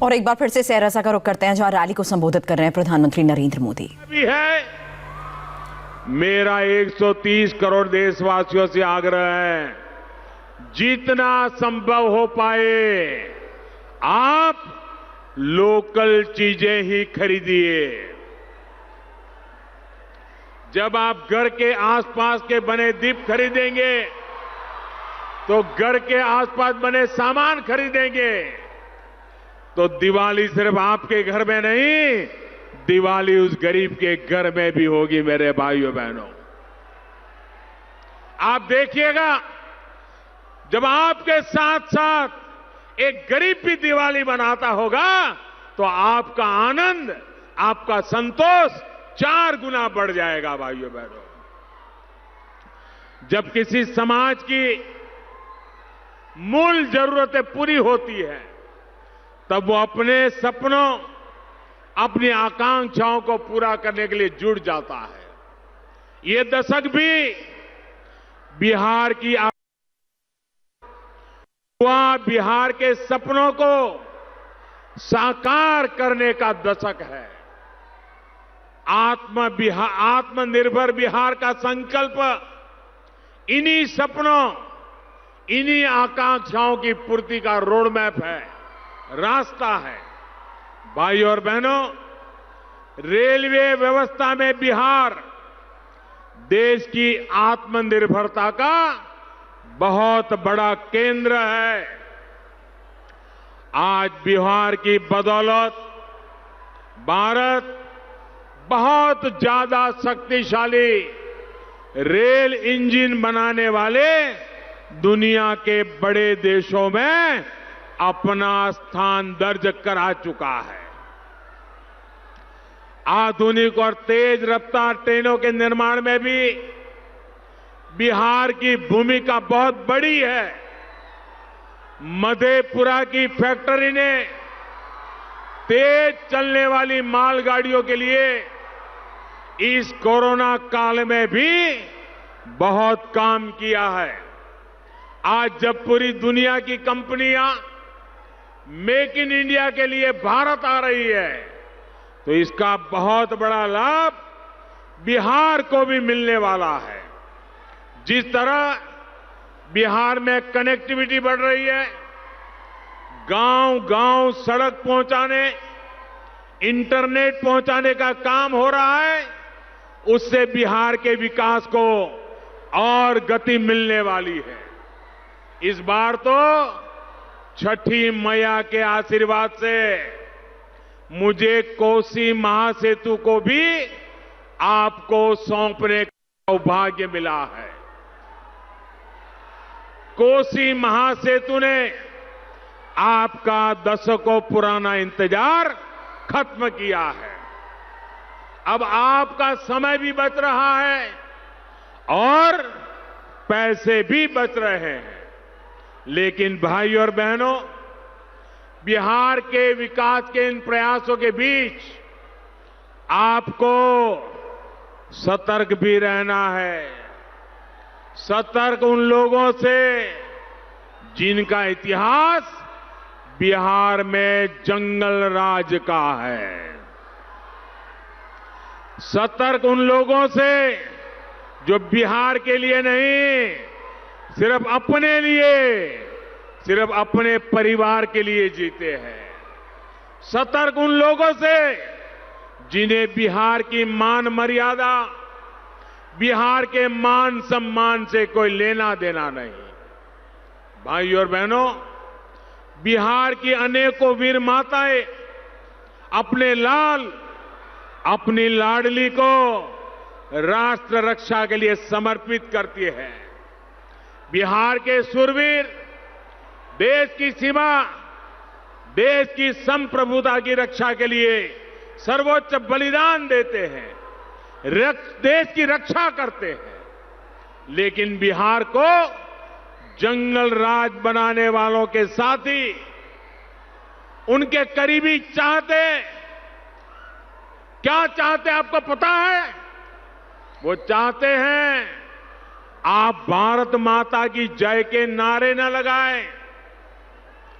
और एक बार फिर से सहरसा का रुख करते हैं, जहां रैली को संबोधित कर रहे हैं प्रधानमंत्री नरेंद्र मोदी। भी है मेरा 130 करोड़ देशवासियों से आग्रह है, जितना संभव हो पाए आप लोकल चीजें ही खरीदिए। जब आप घर के आसपास के बने दीप खरीदेंगे तो घर के आसपास बने सामान खरीदेंगे तो दिवाली सिर्फ आपके घर में नहीं, दिवाली उस गरीब के घर में भी होगी। मेरे भाइयों बहनों, आप देखिएगा, जब आपके साथ साथ एक गरीब भी दिवाली मनाता होगा तो आपका आनंद, आपका संतोष 4 गुना बढ़ जाएगा। भाइयों बहनों, जब किसी समाज की मूल जरूरतें पूरी होती है तब वो अपने सपनों, अपनी आकांक्षाओं को पूरा करने के लिए जुट जाता है। ये दशक भी बिहार की बिहार के सपनों को साकार करने का दशक है। आत्मनिर्भर बिहार का संकल्प इन्हीं सपनों, इन्हीं आकांक्षाओं की पूर्ति का रोड मैप है, रास्ता है। भाइयों और बहनों, रेलवे व्यवस्था में बिहार देश की आत्मनिर्भरता का बहुत बड़ा केंद्र है। आज बिहार की बदौलत भारत बहुत ज्यादा शक्तिशाली रेल इंजन बनाने वाले दुनिया के बड़े देशों में अपना स्थान दर्ज करा चुका है। आधुनिक और तेज रफ्तार ट्रेनों के निर्माण में भी बिहार की भूमिका बहुत बड़ी है। मधेपुरा की फैक्ट्री ने तेज चलने वाली मालगाड़ियों के लिए इस कोरोना काल में भी बहुत काम किया है। आज जब पूरी दुनिया की कंपनियां मेक इन इंडिया के लिए भारत आ रही है तो इसका बहुत बड़ा लाभ बिहार को भी मिलने वाला है। जिस तरह बिहार में कनेक्टिविटी बढ़ रही है, गांव-गांव सड़क पहुंचाने, इंटरनेट पहुंचाने का काम हो रहा है, उससे बिहार के विकास को और गति मिलने वाली है। इस बार तो छठी मैया के आशीर्वाद से मुझे कोसी महासेतु को भी आपको सौंपने का सौभाग्य मिला है। कोसी महासेतु ने आपका दशकों पुराना इंतजार खत्म किया है। अब आपका समय भी बच रहा है और पैसे भी बच रहे हैं। लेकिन भाइयों और बहनों, बिहार के विकास के इन प्रयासों के बीच आपको सतर्क भी रहना है। सतर्क उन लोगों से जिनका इतिहास बिहार में जंगल राज का है। सतर्क उन लोगों से जो बिहार के लिए नहीं, सिर्फ अपने लिए, सिर्फ अपने परिवार के लिए जीते हैं। सतर्क उन लोगों से जिन्हें बिहार की मान मर्यादा, बिहार के मान सम्मान से कोई लेना देना नहीं। भाइयों और बहनों, बिहार की अनेकों वीर माताएं अपने लाल, अपनी लाडली को राष्ट्र रक्षा के लिए समर्पित करती है। बिहार के शूरवीर देश की सीमा, देश की संप्रभुता की रक्षा के लिए सर्वोच्च बलिदान देते हैं, देश की रक्षा करते हैं। लेकिन बिहार को जंगल राज बनाने वालों के साथ ही उनके करीबी चाहते, क्या चाहते आपको पता है? वो चाहते हैं आप भारत माता की जय के नारे न लगाएं।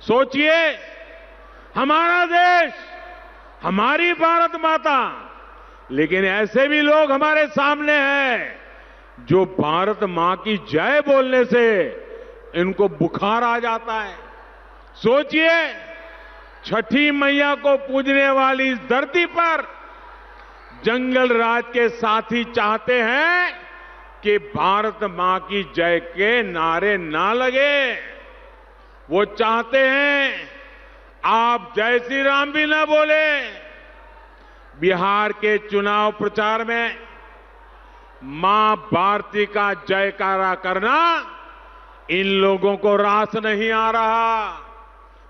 सोचिए, हमारा देश, हमारी भारत माता। लेकिन ऐसे भी लोग हमारे सामने हैं जो भारत मां की जय बोलने से इनको बुखार आ जाता है। सोचिए, छठी मैया को पूजने वाली इस धरती पर जंगल राज के साथी चाहते हैं कि भारत मां की जय के नारे ना लगे। वो चाहते हैं आप जय श्री राम भी ना बोले। बिहार के चुनाव प्रचार में मां भारती का जयकारा करना इन लोगों को रास नहीं आ रहा।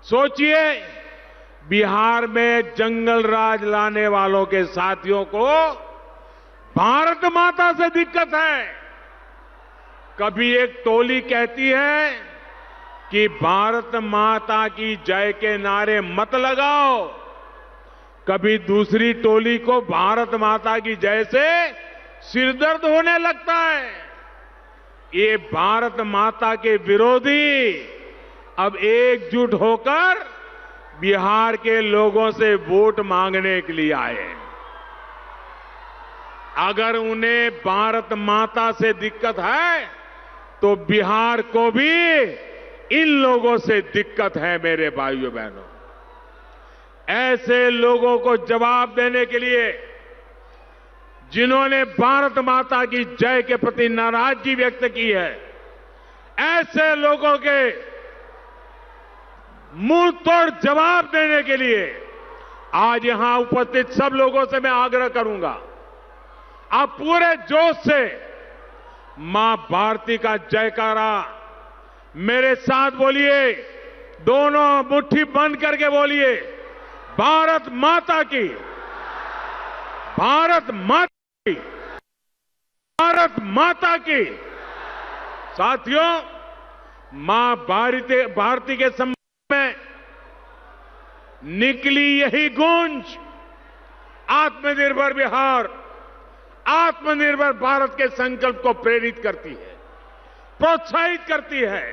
सोचिए, बिहार में जंगल राज लाने वालों के साथियों को भारत माता से दिक्कत है। कभी एक टोली कहती है कि भारत माता की जय के नारे मत लगाओ, कभी दूसरी टोली को भारत माता की जय से सिरदर्द होने लगता है। ये भारत माता के विरोधी अब एकजुट होकर बिहार के लोगों से वोट मांगने के लिए आए। अगर उन्हें भारत माता से दिक्कत है तो बिहार को भी इन लोगों से दिक्कत है। मेरे भाइयों बहनों, ऐसे लोगों को जवाब देने के लिए, जिन्होंने भारत माता की जय के प्रति नाराजगी व्यक्त की है, ऐसे लोगों के मुंह तोड़ जवाब देने के लिए आज यहां उपस्थित सब लोगों से मैं आग्रह करूंगा, आप पूरे जोश से मां भारती का जयकारा मेरे साथ बोलिए। दोनों मुट्ठी बंद करके बोलिए, भारत माता की, भारत माता की, भारत माता की। साथियों, मां भारती के संबंध में निकली यही गूंज आत्मनिर्भर बिहार, आत्मनिर्भर भारत के संकल्प को प्रेरित करती है, प्रोत्साहित करती है।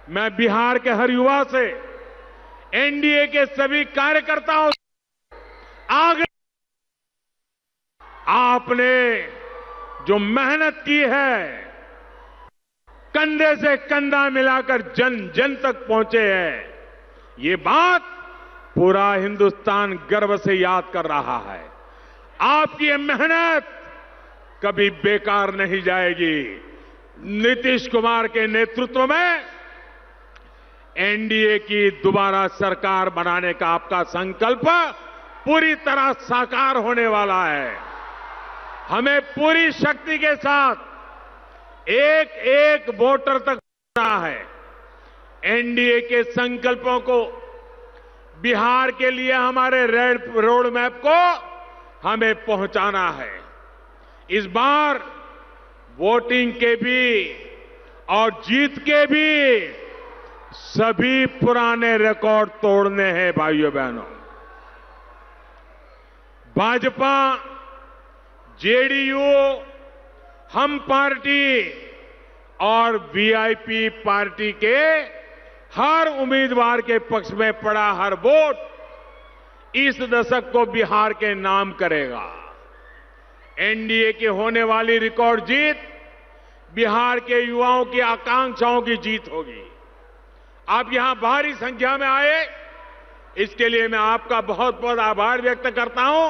मैं बिहार के हर युवा से, एनडीए के सभी कार्यकर्ताओं से आगे, आपने जो मेहनत की है, कंधे से कंधा मिलाकर जन जन तक पहुंचे हैं, ये बात पूरा हिंदुस्तान गर्व से याद कर रहा है। आपकी ये मेहनत कभी बेकार नहीं जाएगी। नीतीश कुमार के नेतृत्व में एनडीए की दोबारा सरकार बनाने का आपका संकल्प पूरी तरह साकार होने वाला है। हमें पूरी शक्ति के साथ एक एक वोटर तक पहुंचना है। एनडीए के संकल्पों को, बिहार के लिए हमारे रेड रोड मैप को हमें पहुंचाना है। इस बार वोटिंग के भी और जीत के भी सभी पुराने रिकॉर्ड तोड़ने हैं। भाइयों बहनों, भाजपा, जेडीयू, हम पार्टी और वीआईपी पार्टी के हर उम्मीदवार के पक्ष में पड़ा हर वोट इस दशक को बिहार के नाम करेगा। एनडीए की होने वाली रिकॉर्ड जीत बिहार के युवाओं की आकांक्षाओं की जीत होगी। आप यहां भारी संख्या में आए, इसके लिए मैं आपका बहुत बहुत आभार व्यक्त करता हूं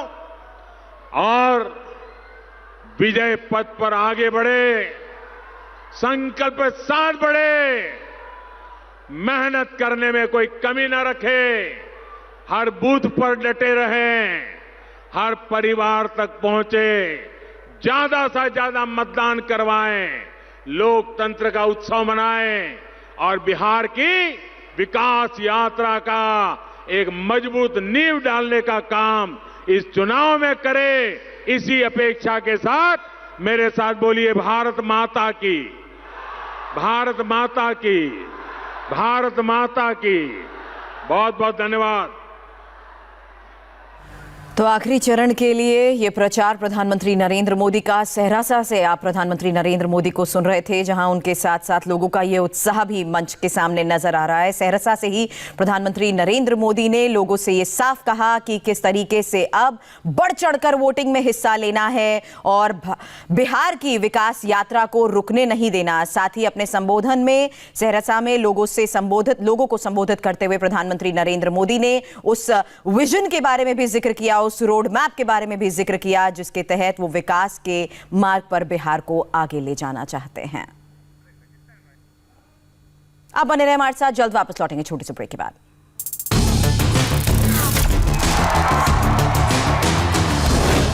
और विजय पथ पर आगे बढ़े, संकल्प के साथ बढ़े, मेहनत करने में कोई कमी न रखे, हर बूथ पर डटे रहें, हर परिवार तक पहुंचे, ज्यादा से ज्यादा मतदान करवाएं, लोकतंत्र का उत्सव मनाएं और बिहार की विकास यात्रा का एक मजबूत नींव डालने का काम इस चुनाव में करें। इसी अपेक्षा के साथ मेरे साथ बोलिए, भारत माता की, भारत माता की, भारत माता की। बहुत बहुत धन्यवाद। तो आखिरी चरण के लिए ये प्रचार प्रधानमंत्री नरेंद्र मोदी का सहरसा से आप प्रधानमंत्री नरेंद्र मोदी को सुन रहे थे, जहां उनके साथ साथ लोगों का ये उत्साह भी मंच के सामने नजर आ रहा है। सहरसा से ही प्रधानमंत्री नरेंद्र मोदी ने लोगों से ये साफ कहा कि किस तरीके से अब बढ़ चढ़कर वोटिंग में हिस्सा लेना है और बिहार की विकास यात्रा को रुकने नहीं देना। साथ ही अपने संबोधन में सहरसा में लोगों को संबोधित करते हुए प्रधानमंत्री नरेंद्र मोदी ने उस विजन के बारे में भी जिक्र किया, उस रोड मैप के बारे में भी जिक्र किया जिसके तहत वो विकास के मार्ग पर बिहार को आगे ले जाना चाहते हैं। आप बने रहे हमारे साथ, जल्द वापस लौटेंगे छोटे से ब्रेक के बाद।